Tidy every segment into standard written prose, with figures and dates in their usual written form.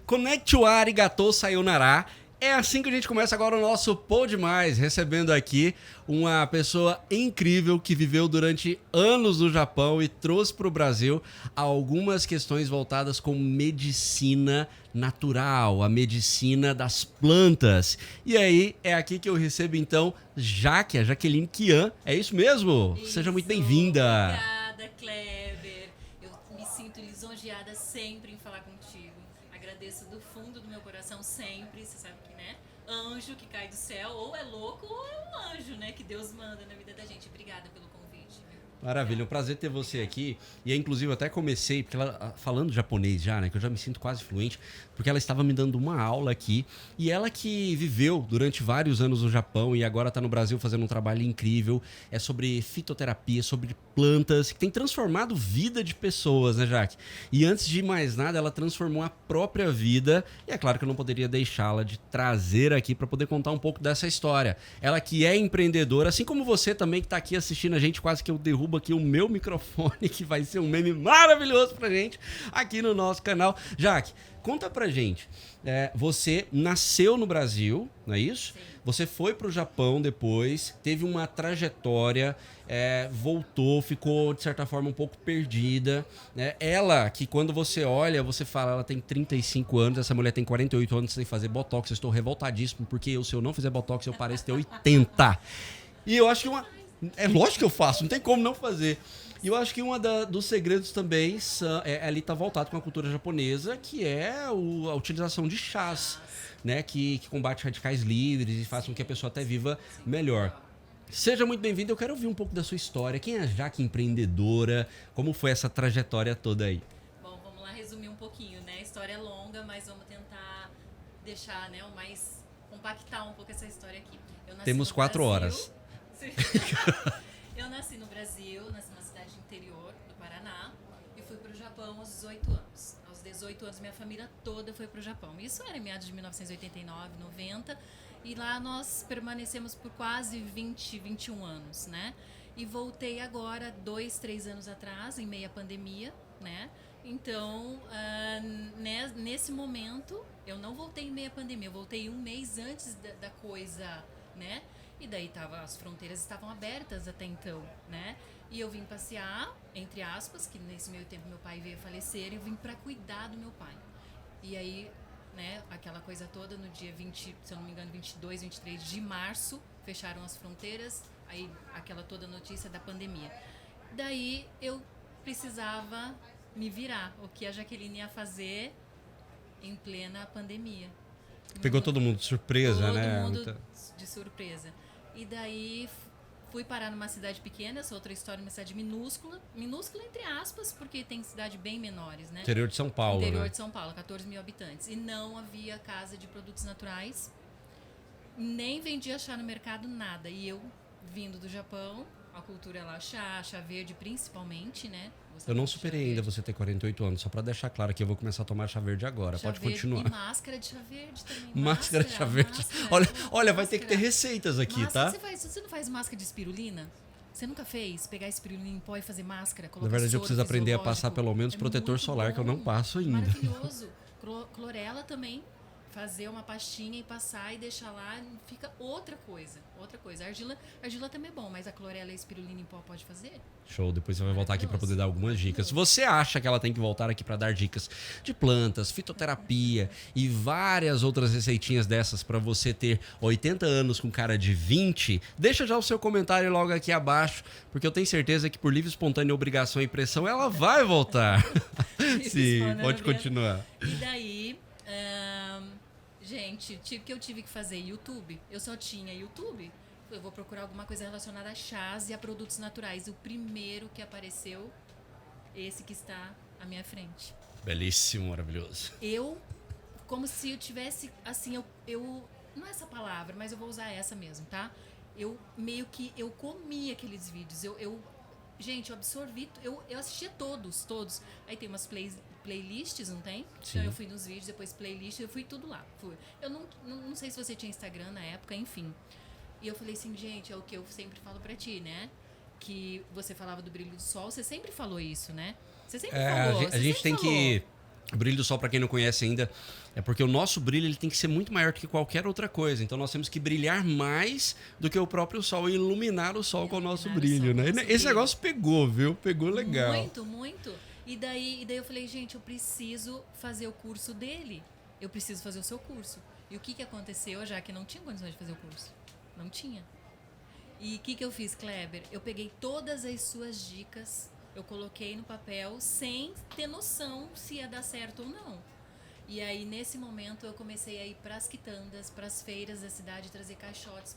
Konnichiwa, arigatou, sayonara. É assim que a gente começa agora o nosso Pod Mais, recebendo aqui uma pessoa incrível que viveu durante anos no Japão e trouxe para o Brasil algumas questões voltadas com medicina natural, a medicina das plantas. E aí, é aqui que eu recebo então a Jaqueline Kian. É isso mesmo? Isso. Seja muito bem-vinda. Obrigada, Kleber. Eu me sinto lisonjeada sempre em falar contigo. Agradeço do fundo do meu coração sempre. Você sabe que, né? Anjo que cai do céu, ou é louco ou é um anjo, né? Que Deus manda na vida da gente. Obrigada pelo convite. Maravilha, é um prazer ter você aqui. E inclusive eu até comecei, porque ela falando japonês já, né? Que eu já me sinto quase fluente, porque ela estava me dando uma aula aqui. E ela que viveu durante vários anos no Japão e agora está no Brasil fazendo um trabalho incrível. É sobre fitoterapia, sobre plantas, que tem transformado vida de pessoas, né, Jaque? E antes de mais nada, ela transformou a própria vida. E é claro que eu não poderia deixá-la de trazer aqui para poder contar um pouco dessa história. Ela que é empreendedora, assim como você também que está aqui assistindo a gente, quase que eu derrubo aqui o meu microfone, que vai ser um meme maravilhoso pra gente aqui no nosso canal. Jaque, conta pra gente. Você nasceu no Brasil, não é isso? Sim. Você foi pro Japão depois, teve uma trajetória, voltou, ficou de certa forma um pouco perdida. Né? Ela, que quando você olha, você fala, ela tem 35 anos, essa mulher tem 48 anos sem fazer botox. Eu estou revoltadíssimo, porque se eu não fizer botox, eu pareço ter 80. E eu acho que é lógico que eu faço, não tem como não fazer. E eu acho que dos segredos também ali tá voltado com a cultura japonesa, que é a utilização de chás, né? Que combate radicais livres e faz com que a pessoa até viva melhor. Seja muito bem-vindo, eu quero ouvir um pouco da sua história. Quem é a Jaque empreendedora? Como foi essa trajetória toda aí? Bom, vamos lá resumir um pouquinho, né? A história é longa, mas vamos tentar deixar, né, compactar um pouco essa história aqui. Eu nasci Temos no 4 Brasil. horas. Eu nasci no Brasil, nasci numa cidade interior do Paraná e fui para o Japão aos 18 anos. Aos 18 anos, minha família toda foi para o Japão. Isso era em meados de 1989, 90, e lá nós permanecemos por quase 21 anos, né? E voltei agora, 2, 3 anos atrás, em meio à pandemia, né? Então, nesse momento, eu não voltei em meio à pandemia, eu voltei um mês antes da coisa, né? E daí as fronteiras estavam abertas até então, né? E eu vim passear, entre aspas, que nesse meio tempo meu pai veio a falecer, e eu vim para cuidar do meu pai. E aí, né, aquela coisa toda, no dia 20, se eu não me engano, 22, 23 de março, fecharam as fronteiras, aí aquela toda notícia da pandemia. Daí eu precisava me virar, o que a Jaqueline ia fazer em plena pandemia. Pegou todo mundo de surpresa, né? Todo mundo de surpresa. E daí fui parar numa cidade pequena, essa outra história, uma cidade minúscula entre aspas, porque tem cidade bem menores, né? Interior de São Paulo, Interior né? de São Paulo, 14 mil habitantes. E não havia casa de produtos naturais, nem vendia chá no mercado, nada. E eu, vindo do Japão, a cultura lá, chá verde principalmente, né? Eu não superei ainda você ter 48 anos, só pra deixar claro que eu vou começar a tomar chá verde agora. Chá Pode verde continuar. E máscara de chá verde também. Máscara de chá verde. Olha, vai ter que ter receitas aqui, máscara, tá? Você não faz máscara de espirulina? Você nunca fez? Pegar espirulina em pó e fazer máscara? Na verdade, eu preciso aprender a passar pelo menos protetor solar, bom, que eu não passo ainda. Maravilhoso. Clorela também. Fazer uma pastinha e passar e deixar lá, fica outra coisa. Argila também é bom, mas a clorela e a espirulina em pó pode fazer? Show, depois você vai voltar aqui para poder dar algumas dicas. Se você acha que ela tem que voltar aqui para dar dicas de plantas, fitoterapia e várias outras receitinhas dessas para você ter 80 anos com cara de 20, deixa já o seu comentário logo aqui abaixo, porque eu tenho certeza que por livre, espontânea obrigação e pressão ela vai voltar. Sim, pode continuar. E daí... gente, que eu tive que fazer YouTube. Eu só tinha YouTube. Eu vou procurar alguma coisa relacionada a chás e a produtos naturais. O primeiro que apareceu, esse que está à minha frente. Belíssimo, maravilhoso. Como se eu tivesse, assim, eu não é essa palavra, mas eu vou usar essa mesmo, tá? Eu comi aqueles vídeos. Gente, eu absorvi, eu assistia todos. Aí tem umas playlists, não tem? Sim. Então eu fui nos vídeos, depois playlist, eu fui tudo lá. Eu não sei se você tinha Instagram na época, enfim. E eu falei assim, gente, é o que eu sempre falo pra ti, né? Que você falava do brilho do sol, você sempre falou isso, né? Você sempre falou. A gente tem que O brilho do sol, para quem não conhece ainda, é porque o nosso brilho ele tem que ser muito maior do que qualquer outra coisa. Então nós temos que brilhar mais do que o próprio sol e iluminar o sol com o nosso brilho, né? Esse negócio pegou, viu? Pegou legal. Muito, muito. E daí eu falei, gente, eu preciso fazer o curso dele. Eu preciso fazer o seu curso. E o que aconteceu, já que não tinha condições de fazer o curso? Não tinha. E o que eu fiz, Kleber? Eu peguei todas as suas dicas, eu coloquei no papel sem ter noção se ia dar certo ou não. E aí, nesse momento, eu comecei a ir para as quitandas, para as feiras da cidade, trazer caixotes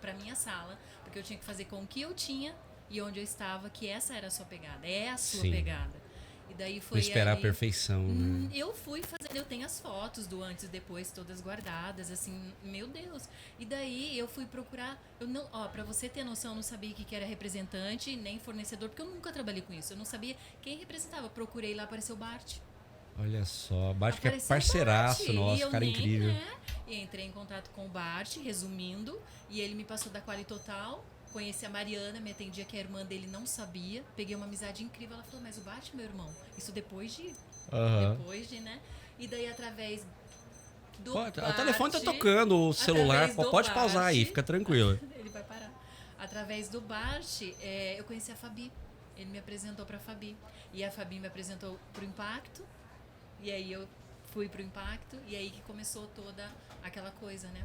para minha sala, porque eu tinha que fazer com o que eu tinha e onde eu estava, que essa era a sua pegada, é a sua pegada. E daí foi não esperar ali, a perfeição, né? Eu fui fazendo, eu tenho as fotos do antes e depois todas guardadas, assim, meu Deus. E daí eu fui procurar, pra você ter noção, eu não sabia que era representante, nem fornecedor, porque eu nunca trabalhei com isso. Eu não sabia quem representava. Procurei lá, apareceu o Bart. Olha só, Bart que é parceiraço nosso, cara incrível. E entrei em contato com o Bart, resumindo, e ele me passou da Quali Total. Conheci a Mariana, me atendia que a irmã dele não sabia. Peguei uma amizade incrível. Ela falou, mas o Bart é meu irmão. Isso depois de... né? E daí, através do Bart... O telefone tá tocando, o celular. Pode pausar aí, fica tranquilo. Ele vai parar. Através do Bart, eu conheci a Fabi. Ele me apresentou pra Fabi. E a Fabi me apresentou pro Impacto. E aí eu fui pro Impacto. E aí que começou toda aquela coisa, né?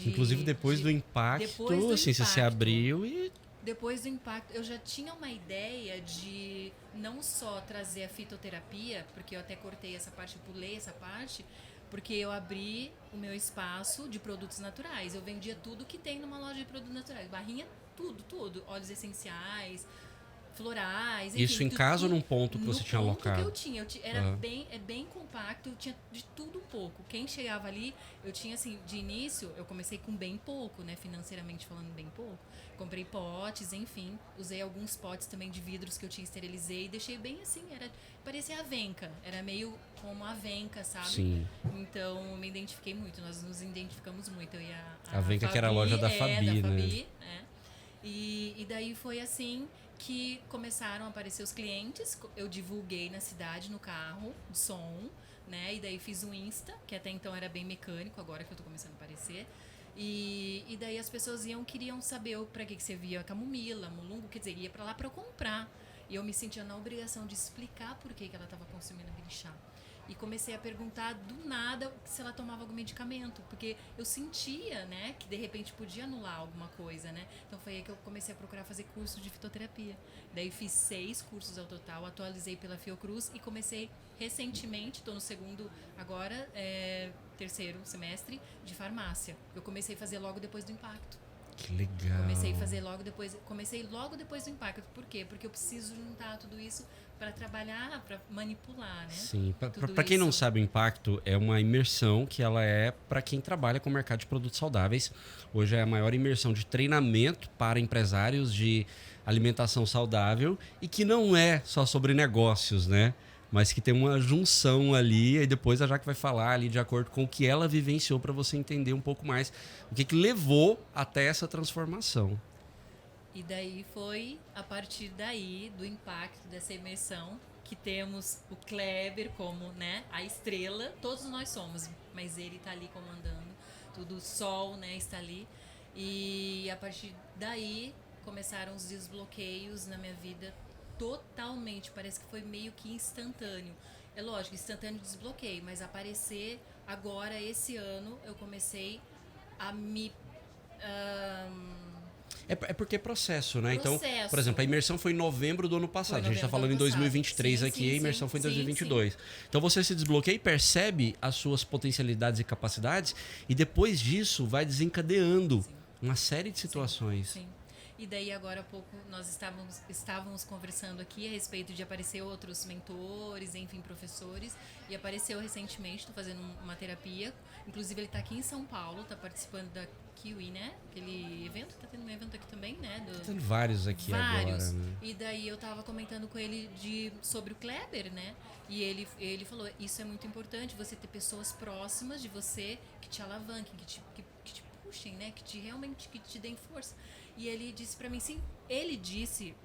Inclusive depois do Impacto, assim, você se abriu e... Depois do Impacto, eu já tinha uma ideia de não só trazer a fitoterapia, porque eu até cortei essa parte, pulei essa parte, porque eu abri o meu espaço de produtos naturais. Eu vendia tudo que tem numa loja de produtos naturais. Barrinha, tudo. Óleos essenciais, florais, enfim, isso em casa ou num ponto que você tinha alocado? Que eu tinha, era bem compacto, eu tinha de tudo um pouco. Quem chegava ali, eu tinha assim, de início, eu comecei com bem pouco, né, financeiramente falando, bem pouco. Comprei potes, enfim, usei alguns potes também de vidros que eu tinha, esterilizei e deixei bem assim, parecia Avenca, era meio como Avenca, sabe? Sim. Então, me identifiquei muito, nós nos identificamos muito, eu e a Avenca, que era a loja da Fabi, da né? Fabi, E daí foi assim que começaram a aparecer os clientes. Eu divulguei na cidade, no carro, de som, né? E daí fiz um Insta, que até então era bem mecânico, agora que eu tô começando a aparecer. E daí as pessoas queriam saber pra que servia a camomila, mulungo, quer dizer, ia pra lá pra eu comprar. E eu me sentia na obrigação de explicar por que ela tava consumindo aquele chá. E comecei a perguntar do nada se ela tomava algum medicamento, porque eu sentia, né, que de repente podia anular alguma coisa, né? Então foi aí que eu comecei a procurar fazer curso de fitoterapia. Daí fiz 6 cursos ao total, atualizei pela Fiocruz e comecei recentemente, estou no segundo agora, terceiro semestre de farmácia. Eu comecei a fazer logo depois do Impacto. Que legal. Comecei logo depois do Impacto. Por quê? Porque eu preciso juntar tudo isso para trabalhar, para manipular, né? Sim, para quem não sabe, o Impacto é uma imersão que ela é para quem trabalha com o mercado de produtos saudáveis. Hoje é a maior imersão de treinamento para empresários de alimentação saudável e que não é só sobre negócios, né? Mas que tem uma junção ali, e depois a Jaque vai falar ali de acordo com o que ela vivenciou para você entender um pouco mais o que levou até essa transformação. E daí foi a partir daí, do impacto dessa imersão, que temos o Kleber como, né, a estrela. Todos nós somos, mas ele está ali comandando tudo, o sol, né, está ali. E a partir daí começaram os desbloqueios na minha vida totalmente, parece que foi meio que instantâneo. É lógico, instantâneo desbloqueio, mas aparecer agora, esse ano, eu comecei a me... É porque é processo, né? Processo. Então, por exemplo, a imersão foi em novembro do ano passado. A gente está falando em 2023 aqui, a imersão foi em 2022. Então você se desbloqueia e percebe as suas potencialidades e capacidades e depois disso vai desencadeando uma série de situações. Sim. E daí agora há pouco nós estávamos conversando aqui a respeito de aparecer outros mentores, enfim, professores. E apareceu recentemente, estou fazendo uma terapia. Inclusive ele está aqui em São Paulo, está participando da Kiwi, né? Aquele evento, está tendo um evento aqui também, né? Tá tendo vários aqui agora, né? E daí eu estava comentando com ele sobre o Kleber, né? E ele falou, isso é muito importante, você ter pessoas próximas de você que te alavanquem, que te puxem, né? Que te realmente que te deem força. E ele disse pra mim, sim, ele disse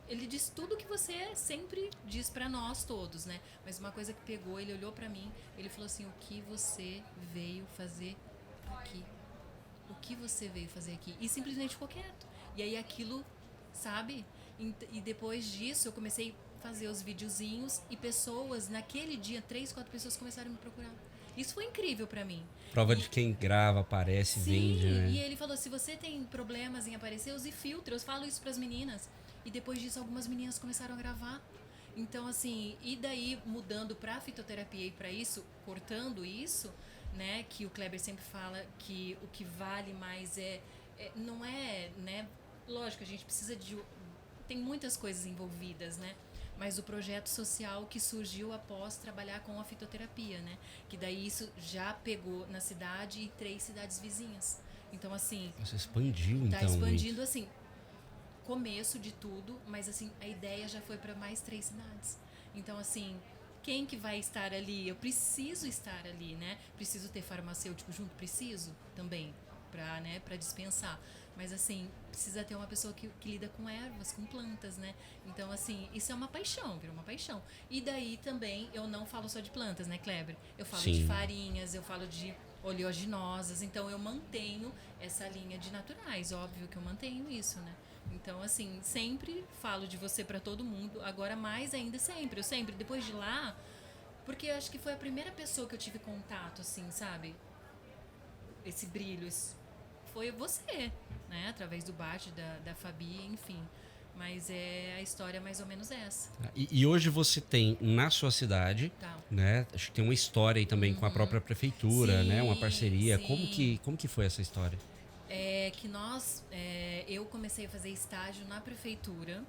ele diz tudo que você sempre diz pra nós todos, né? Mas uma coisa que pegou, ele olhou pra mim, ele falou assim: o que você veio fazer aqui? O que você veio fazer aqui? E simplesmente ficou quieto. E aí aquilo, sabe? E depois disso eu comecei a fazer os videozinhos e pessoas, naquele dia, 3, 4 pessoas começaram a me procurar. Isso foi incrível pra mim. Prova de quem grava, aparece, Sim, vende, né? e ele falou: se você tem problemas em aparecer, use filtro. Eu falo isso pras meninas. E depois disso, algumas meninas começaram a gravar. Então, assim, e daí mudando pra fitoterapia e pra isso, cortando isso, né? Que o Kleber sempre fala que o que vale mais não é, né? Lógico, a gente precisa de. Tem muitas coisas envolvidas, né? Mas o projeto social que surgiu após trabalhar com a fitoterapia, né? Que daí isso já pegou na cidade e 3 cidades vizinhas. Então, assim, Você expandiu, tá então, expandindo, muito. assim, começo de tudo, mas, assim, a ideia já foi para mais 3 cidades. Então, assim, quem que vai estar ali? Eu preciso estar ali, né? Preciso ter farmacêutico junto? Preciso também, para, né, para dispensar. Mas, assim, precisa ter uma pessoa que lida com ervas, com plantas, né? Então, assim, isso é uma paixão, virou uma paixão. E daí também eu não falo só de plantas, né, Kleber? Eu falo de Sim. farinhas, eu falo de oleaginosas. Então, eu mantenho essa linha de naturais. Óbvio que eu mantenho isso, né? Então, assim, sempre falo de você para todo mundo. Agora, mais ainda sempre. Eu sempre, depois de lá, porque eu acho que foi a primeira pessoa que eu tive contato, assim, sabe? Esse brilho, foi você, né? Através do Bate, da Fabi, enfim. Mas a história é mais ou menos essa. E hoje você tem na sua cidade, Tá. né? Acho que tem uma história aí também com a própria prefeitura, né? Uma Sim, parceria. sim. Como que foi essa história? Eu comecei a fazer estágio na prefeitura,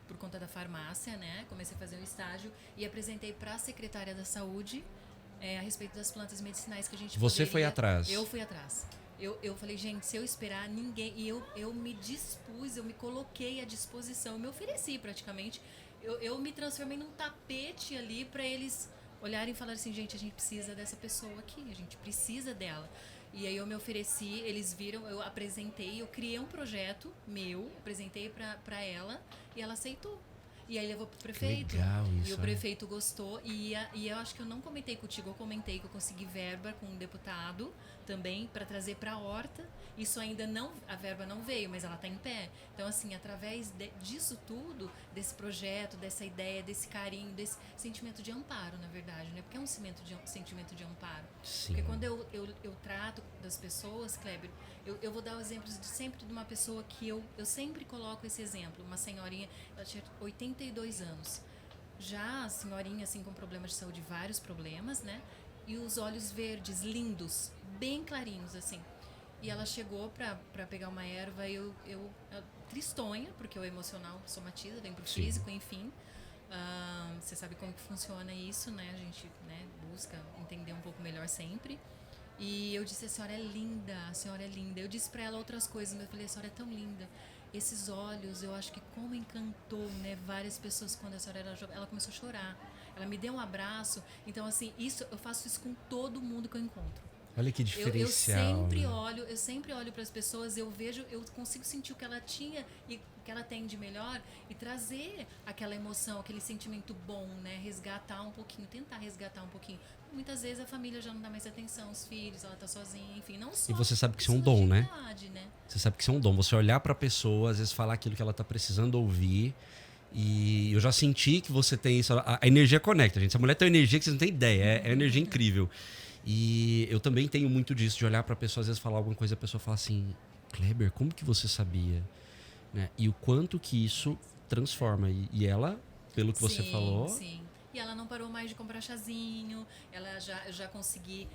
por conta da farmácia, né? Comecei a fazer um estágio e apresentei para a secretária da saúde a respeito das plantas medicinais que a gente Você poderia... foi atrás. Eu fui atrás. Eu falei, gente, se eu esperar ninguém... E eu me dispus, eu me coloquei à disposição, eu me ofereci praticamente. Eu me transformei num tapete ali para eles olharem e falarem assim, gente, a gente precisa dessa pessoa aqui, a gente precisa dela. E aí eu me ofereci, eles viram, eu apresentei, eu criei um projeto meu, apresentei para ela e ela aceitou. E aí levou pro prefeito. Legal isso, E o prefeito gostou. E eu acho que eu não comentei contigo, eu comentei que eu consegui verba com um deputado também para trazer para a horta. Isso ainda não, a verba não veio, mas ela está em pé. Então, assim, através disso tudo, desse projeto, dessa ideia, desse carinho, desse sentimento de amparo, na verdade, né? Porque é um sentimento de amparo. Sim. Porque quando eu trato das pessoas, Kleber, eu vou dar o exemplo de sempre de uma pessoa que eu sempre coloco esse exemplo. Uma senhorinha, ela tinha 82 anos. Já a senhorinha, assim, com problemas de saúde, vários problemas, né? E os olhos verdes, lindos, bem clarinhos, assim. E ela chegou pra pegar uma erva, tristonha, porque o emocional somatiza, vem pro Sim. físico, enfim. Você sabe como que funciona isso, né? A gente, né, busca entender um pouco melhor sempre. E eu disse, a senhora é linda, a senhora é linda. Eu disse pra ela outras coisas, mas eu falei, a senhora é tão linda. Esses olhos, eu acho que como encantou, né, várias pessoas quando a senhora era jovem. Ela começou a chorar. Ela me deu um abraço. Então, assim, eu faço isso com todo mundo que eu encontro. Olha que diferencial. Eu sempre olho para as pessoas, eu vejo, eu consigo sentir o que ela tinha e o que ela tem de melhor e trazer aquela emoção, aquele sentimento bom, né? Resgatar um pouquinho, tentar resgatar um pouquinho. Muitas vezes a família já não dá mais atenção, os filhos, ela tá sozinha, enfim, não só. E você sabe que isso é um dom, né? né? Você sabe que isso é um dom. Você olhar pra pessoa, às vezes falar aquilo que ela tá precisando ouvir. E eu já senti que você tem isso. A energia conecta, gente. Essa mulher tem uma energia que vocês não têm ideia. É energia incrível. E eu também tenho muito disso, de olhar pra pessoa, às vezes falar alguma coisa, a pessoa fala assim, Kleber, como que você sabia? Né? E o quanto que isso transforma. E ela, pelo que você falou... Sim. E ela não parou mais de comprar chazinho. Eu já consegui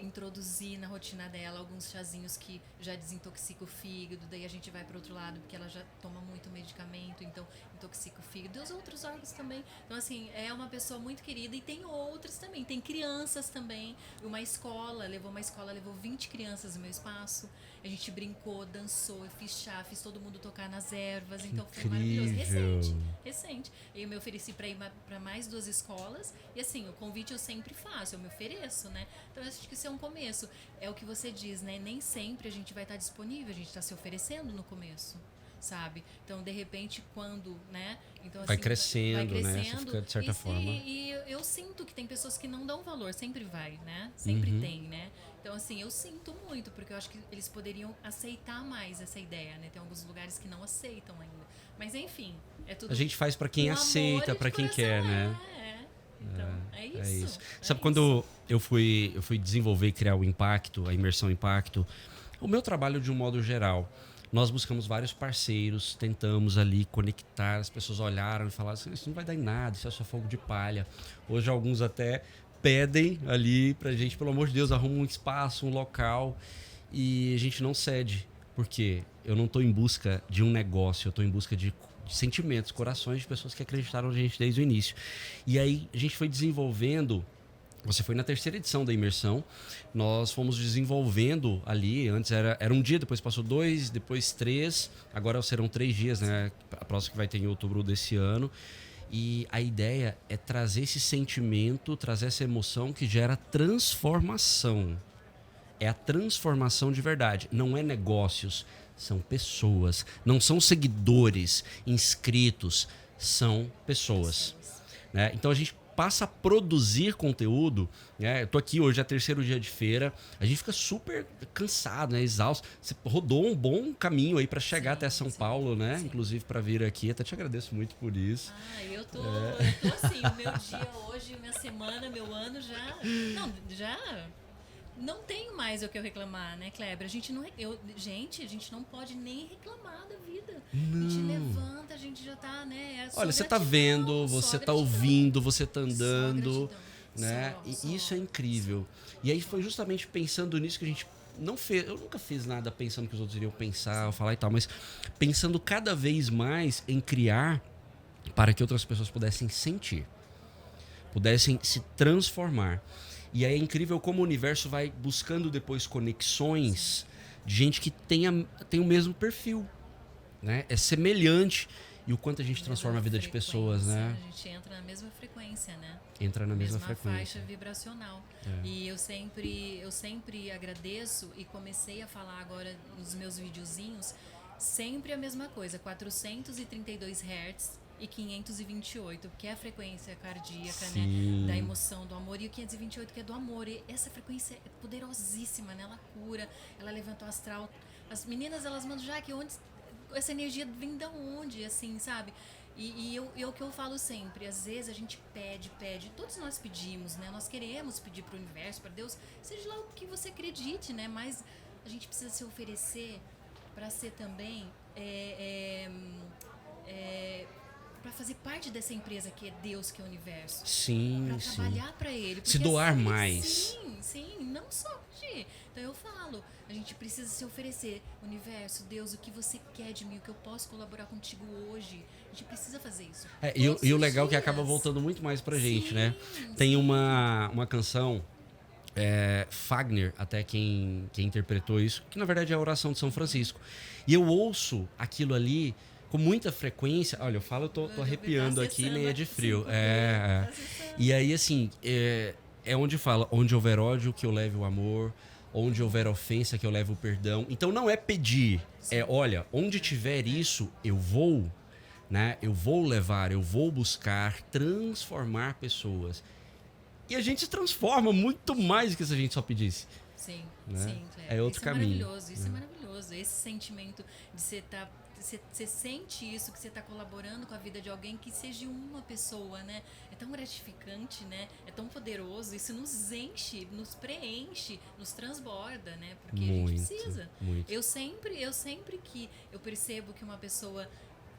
introduzir na rotina dela alguns chazinhos que já desintoxicam o fígado. Daí a gente vai para outro lado, porque ela já toma muito medicamento, então intoxica o fígado. E os outros órgãos também. Então, assim, é uma pessoa muito querida. E tem outras também. Tem crianças também. Levou 20 crianças no meu espaço. A gente brincou, dançou, eu fiz chá, fiz todo mundo tocar nas ervas. Que então foi incrível. maravilhoso. Recente. E eu me ofereci para ir para mais 2 escolas. E assim, o convite eu sempre faço, eu me ofereço, né? Então eu acho que isso é um começo. É o que você diz, né? Nem sempre a gente vai estar disponível, a gente está se oferecendo no começo. sabe? Então, de repente, quando, né? Então, assim, Vai crescendo, né? Você crescendo, fica, de certa forma. E eu sinto que tem pessoas que não dão valor, sempre vai, né? Sempre tem, né? Então, assim, eu sinto muito, porque eu acho que eles poderiam aceitar mais essa ideia, né? Tem alguns lugares que não aceitam ainda. Mas, enfim, é tudo... A gente faz pra quem aceita, pra quem quer, né? Então, é isso. É isso. É Sabe, isso. quando eu fui desenvolver e criar o Impacto, a imersão Impacto, o meu trabalho de um modo geral, nós buscamos vários parceiros, tentamos ali conectar, as pessoas olharam e falaram assim, isso não vai dar em nada, isso é só fogo de palha. Hoje alguns até pedem ali pra gente, pelo amor de Deus, arruma um espaço, um local, e a gente não cede. Por quê? Eu não estou em busca de um negócio, eu estou em busca de sentimentos, corações de pessoas que acreditaram na gente desde o início. E aí a gente foi desenvolvendo. Você foi na terceira edição da imersão. Nós fomos desenvolvendo ali. Antes era um dia, depois passou 2, depois 3. Agora serão 3 dias, né? A próxima que vai ter em outubro desse ano. E a ideia é trazer esse sentimento, trazer essa emoção que gera transformação. É a transformação de verdade. Não é negócios, são pessoas. Não são seguidores, inscritos, são pessoas. Né? Então a gente passa a produzir conteúdo. Né? Eu tô aqui hoje, é o 3º dia de feira. A gente fica super cansado, né? Exausto. Você rodou um bom caminho aí para chegar até São Paulo, né? Sim. Inclusive para vir aqui. Até te agradeço muito por isso. Eu tô assim, o meu dia hoje, minha semana, meu ano já... Não tenho mais o que eu reclamar, né, Kleber? A gente não pode nem reclamar da vida. Não. A gente levanta, a gente já tá, né? Olha, você tá vendo, você tá ouvindo, você tá andando, Só né? gratidão. E isso é incrível. E aí foi justamente pensando nisso que a gente não fez. Eu nunca fiz nada pensando que os outros iriam pensar, ou falar e tal, mas pensando cada vez mais em criar para que outras pessoas pudessem sentir, pudessem se transformar. E aí é incrível como o universo vai buscando depois conexões de gente que tem o mesmo perfil, né? É semelhante. E o quanto a gente transforma a vida de pessoas, né? A gente entra na mesma frequência, né? Entra na mesma frequência. Faixa vibracional. E eu sempre agradeço e comecei a falar agora nos meus videozinhos sempre a mesma coisa, 432 Hz e 528, que é a frequência cardíaca, né, da emoção, do amor, e o 528 que é do amor. E essa frequência é poderosíssima, né? Ela cura, ela levanta o astral. As meninas, elas mandam, já que onde essa energia vem da onde, assim, sabe? E o que eu falo sempre, às vezes a gente pede, todos nós pedimos, né? Nós queremos pedir para o universo, para Deus, seja lá o que você acredite, né? Mas a gente precisa se oferecer para ser também para fazer parte dessa empresa que é Deus, que é o universo. Sim, para trabalhar para ele. Se doar assim, mais. Sim, não só pedir. Então eu falo, a gente precisa se oferecer. Universo, Deus, o que você quer de mim, o que eu posso colaborar contigo hoje. A gente precisa fazer isso. E o legal é que acaba voltando muito mais pra gente, né? Tem uma canção, Fagner, até quem interpretou isso, que na verdade é a oração de São Francisco. E eu ouço aquilo ali com muita frequência. Olha, eu falo, eu tô arrepiando aqui, nem é de frio. E aí, assim, é onde fala, onde houver ódio, que eu leve o amor, onde houver ofensa, que eu leve o perdão. Então não é pedir, olha, onde tiver isso, eu vou, né? Eu vou levar, eu vou buscar transformar pessoas. E a gente se transforma muito mais do que se a gente só pedisse. Sim, né? sim, Cléber. É outro caminho. Isso é maravilhoso. Esse sentimento de você sente isso, que você está colaborando com a vida de alguém, que seja uma pessoa, né? É tão gratificante, né? É tão poderoso. Isso nos enche, nos preenche, nos transborda, né? Porque a gente precisa. Muito. Eu sempre que eu percebo que uma pessoa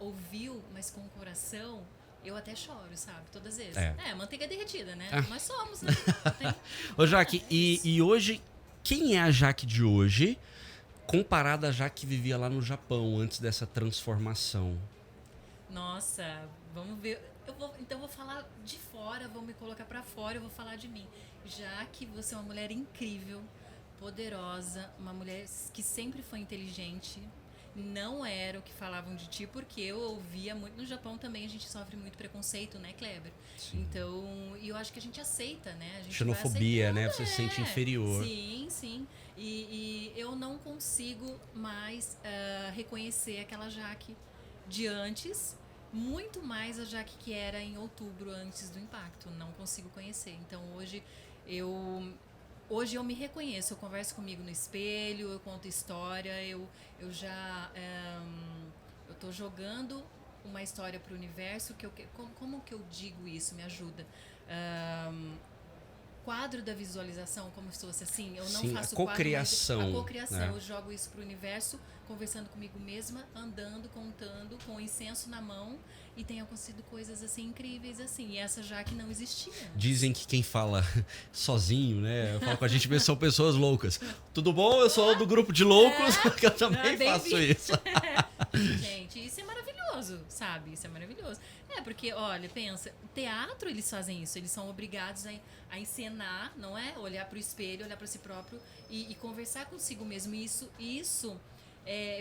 ouviu, mas com o coração, eu até choro, sabe? Todas as vezes. Manteiga derretida, né? Nós somos, né? Ô, Jaque, e hoje, quem é a Jaque de hoje comparada à Jaque que vivia lá no Japão antes dessa transformação? Nossa, vamos ver. Então eu vou falar de fora, vou me colocar pra fora, eu vou falar de mim. Jaque, você é uma mulher incrível, poderosa, uma mulher que sempre foi inteligente. Não era o que falavam de ti, porque eu ouvia muito. No Japão também a gente sofre muito preconceito, né, Kleber? Sim. Então, e eu acho que a gente aceita, né? A gente xenofobia, né? Você se sente inferior. Sim. E eu não consigo mais reconhecer aquela Jaque de antes, muito mais a Jaque que era em outubro, antes do impacto. Não consigo conhecer. Então hoje eu me reconheço, eu converso comigo no espelho, eu conto história, eu já eu tô jogando uma história para o universo. Como que eu digo isso? Me ajuda. Quadro da visualização, como se fosse assim, eu não Sim, faço a cocriação. A cocriação, Né? eu jogo isso pro universo, conversando comigo mesma, andando, contando, com incenso na mão, e tem acontecido coisas assim incríveis assim, e essa já que não existia. Dizem que quem fala sozinho, né, fala com a gente mesmo, são pessoas loucas. Tudo bom? Eu sou do grupo de loucos, que eu também faço isso. Gente, isso é maravilhoso, sabe? Isso é maravilhoso. Porque, olha, pensa, teatro eles fazem isso, eles são obrigados a encenar, não é? Olhar para o espelho, olhar para si próprio e conversar consigo mesmo. Isso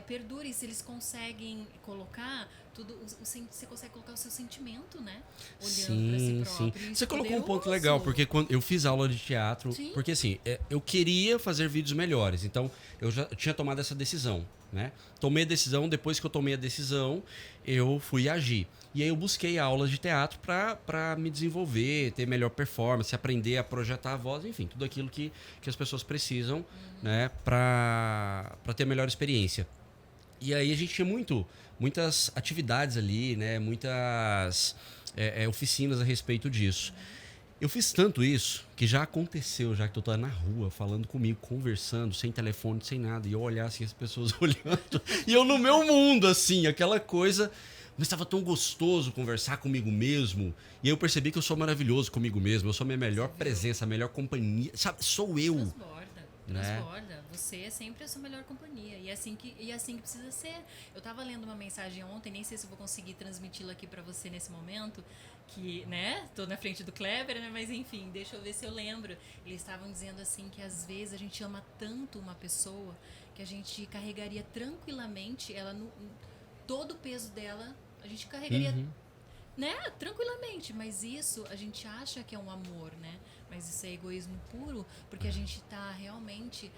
perdura, e se eles conseguem colocar tudo, você consegue colocar o seu sentimento, né? Olhando para si próprio. Sim. Você colocou um ponto legal, porque quando eu fiz aula de teatro, sim. Porque assim, eu queria fazer vídeos melhores, então eu já tinha tomado essa decisão, né? Tomei a decisão, depois que eu tomei a decisão, eu fui agir. E aí eu busquei aulas de teatro para me desenvolver, ter melhor performance, aprender a projetar a voz, enfim, tudo aquilo que as pessoas precisam, né, para ter melhor experiência. E aí a gente tinha muitas atividades ali, né, muitas oficinas a respeito disso. Eu fiz tanto isso que já aconteceu, já que eu tô na rua falando comigo, conversando, sem telefone, sem nada, e eu olhar assim as pessoas olhando, e eu no meu mundo, assim, aquela coisa. Mas estava tão gostoso conversar comigo mesmo. E aí eu percebi que eu sou maravilhoso comigo mesmo. Eu sou a minha melhor presença, a melhor companhia. Sabe, sou eu. Transborda. Você é sempre a sua melhor companhia. E é assim que precisa ser. Eu estava lendo uma mensagem ontem, nem sei se eu vou conseguir transmiti-la aqui para você nesse momento, que, né, tô na frente do Kleber, né, mas enfim, deixa eu ver se eu lembro. Eles estavam dizendo assim que às vezes a gente ama tanto uma pessoa que a gente carregaria tranquilamente ela todo o peso dela, a gente carregaria, né, tranquilamente, mas isso a gente acha que é um amor, né? Mas isso é egoísmo puro, porque a gente tá realmente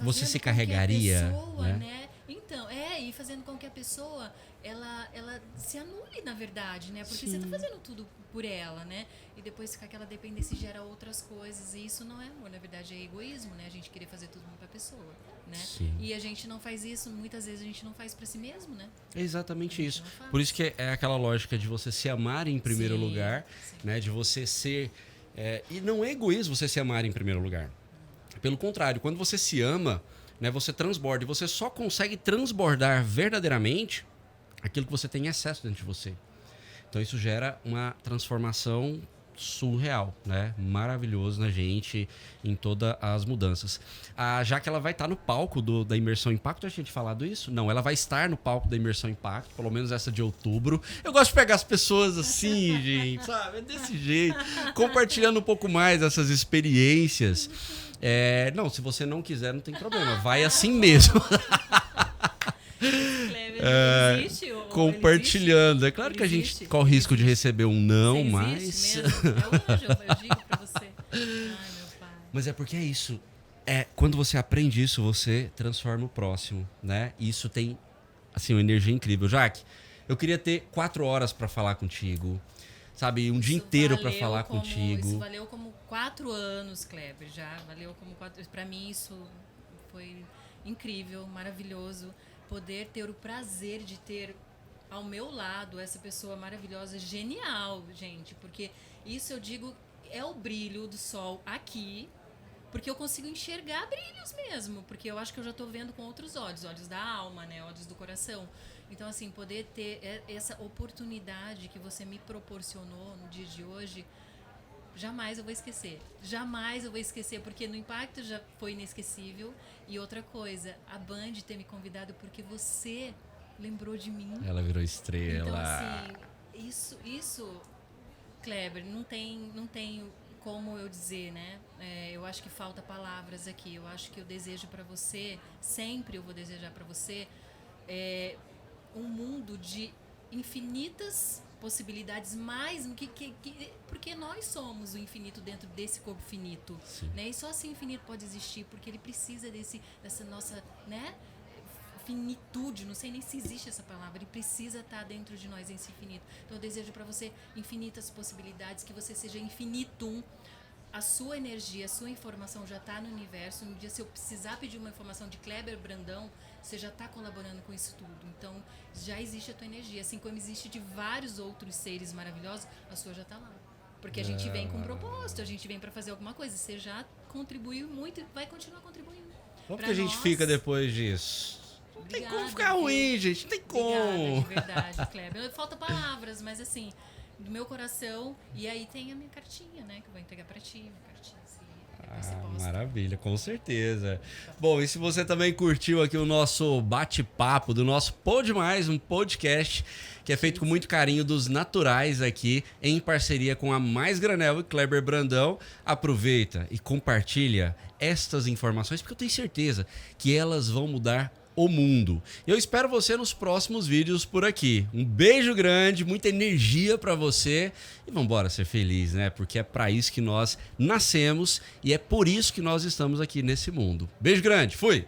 você se carregaria, pessoa, né? Então, e fazendo com que a pessoa ela se anule, na verdade, né? Porque você tá fazendo tudo por ela, né? E depois fica aquela dependência, gera outras coisas, e isso não é amor, na verdade é egoísmo, né? A gente querer fazer tudo pra pessoa, né? Sim. E a gente não faz isso, muitas vezes a gente não faz pra si mesmo, né? É exatamente isso. Por isso que é aquela lógica de você se amar em primeiro lugar, né? De você ser... e não é egoísmo você se amar em primeiro lugar. Pelo contrário, quando você se ama, né, você transborda. E você só consegue transbordar verdadeiramente aquilo que você tem em excesso dentro de você. Então isso gera uma transformação surreal, né? Maravilhoso na gente, em todas as mudanças. Já que ela vai estar no palco da Imersão Impacto, a gente falado isso? Não, ela vai estar no palco da Imersão Impacto, pelo menos essa de outubro. Eu gosto de pegar as pessoas assim, gente, sabe? É desse jeito, compartilhando um pouco mais essas experiências. Não, se você não quiser, não tem problema, vai assim mesmo. Existe, compartilhando. É claro que a gente corre o risco de receber um não, mas... Mesmo? É hoje, eu digo pra você. Ai, meu pai. Mas é porque é isso. Quando você aprende isso, você transforma o próximo, né? E isso tem, assim, uma energia incrível. Jaque, eu queria ter 4 horas pra falar contigo, sabe? Um dia inteiro pra falar contigo. Isso valeu como 4 anos, Kleber, já. Valeu como 4... Pra mim, isso foi incrível, maravilhoso. Poder ter o prazer de ter ao meu lado essa pessoa maravilhosa, genial, gente, porque isso eu digo é o brilho do sol aqui, porque eu consigo enxergar brilhos mesmo, porque eu acho que eu já estou vendo com outros olhos da alma, né, olhos do coração. Então, assim, poder ter essa oportunidade que você me proporcionou no dia de hoje, jamais eu vou esquecer. Jamais eu vou esquecer, porque no Impacto já foi inesquecível. E outra coisa, a Band ter me convidado porque você lembrou de mim. Ela virou estrela. Então, assim, isso, Kleber, não tem como eu dizer, né? Eu acho que falta palavras aqui. Eu acho que eu desejo para você, sempre eu vou desejar para você, um mundo de infinitas possibilidades mais porque nós somos o infinito dentro desse corpo finito, né? E só assim o infinito pode existir, porque ele precisa dessa nossa, né, finitude, não sei nem se existe essa palavra, ele precisa estar dentro de nós esse infinito. Então eu desejo para você infinitas possibilidades, que você seja infinitum. A sua energia, a sua informação já está no universo. No dia, se eu precisar pedir uma informação de Kleber Brandão, você já está colaborando com isso tudo. Então, já existe a tua energia. Assim como existe de vários outros seres maravilhosos, a sua já está lá. Porque a gente vem com um propósito, a gente vem para fazer alguma coisa. Você já contribuiu muito e vai continuar contribuindo. Como que a gente fica depois disso? Não tem como ficar ruim, gente. Não tem como. Obrigada, de verdade, Kleber. Falta palavras, mas assim, do meu coração. E aí tem a minha cartinha, né? Que eu vou entregar pra ti. Minha cartinha, assim, maravilha, com certeza. Bom, e se você também curtiu aqui o nosso bate-papo do nosso Pod Mais, um podcast que é feito com muito carinho dos naturais aqui, em parceria com a Mais Granel e Kleber Brandão, aproveita e compartilha estas informações, porque eu tenho certeza que elas vão mudar o mundo. Eu espero você nos próximos vídeos por aqui. Um beijo grande, muita energia pra você e vamos embora ser feliz, né? Porque é pra isso que nós nascemos e é por isso que nós estamos aqui nesse mundo. Beijo grande, fui!